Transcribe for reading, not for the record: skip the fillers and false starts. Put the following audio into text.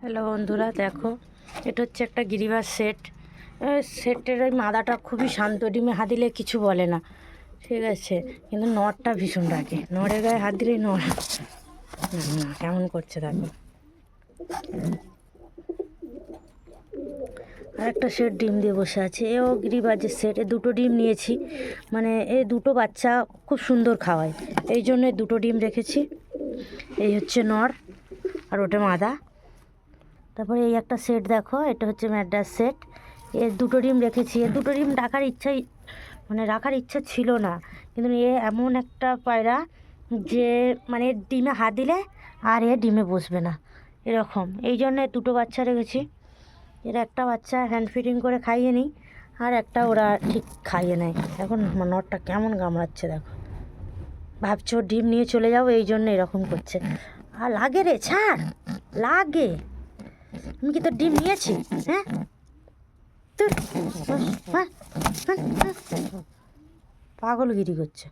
Hello বন্ধুরা, দেখো এটা হচ্ছে একটা গিরিবাজ সেট। সেটের ওই মাদাটা খুবই শান্ত, ডিমে হাত দিলে কিছু বলে না, ঠিক আছে, কিন্তু নড়টা ভীষণ রাগে। নড়ের গায়ে হাত দিলেই নড় না, কেমন করছে দেখো। আর একটা সেট ডিম দিয়ে বসে আছে, এও গিরিবাজের সেট। এ দুটো ডিম নিয়েছি, মানে এ দুটো বাচ্চা খুব সুন্দর খাওয়ায়, এই জন্য দুটো ডিম রেখেছি। এই হচ্ছে নর আর ওটা মাদা। তারপরে এই একটা সেট দেখো, এটা হচ্ছে ম্যাড্রাস সেট। এর দুটো ডিম রেখেছি। এর দুটো ডিম রাখার ইচ্ছা ছিল না, কিন্তু এ এমন একটা পায়রা যে মানে ডিমে হাত দিলে আর এ ডিমে বসবে না, এরকম। এই জন্য দুটো বাচ্চা রেখেছি। এর একটা বাচ্চা হ্যান্ড ফিডিং করে খাইয়ে নিই, আর একটা ওরা ঠিক খাইয়ে নেয়। এখন নটটা কেমন কামড়াচ্ছে দেখো, ভাবছি ওর ডিম নিয়ে চলে যাবো, এই জন্য এরকম করছে। আর লাগে রে, ছাড়, লাগে। আমি কি তোর ডিম নিয়েছি? হ্যাঁ, তোর পাগলগিরি করছে।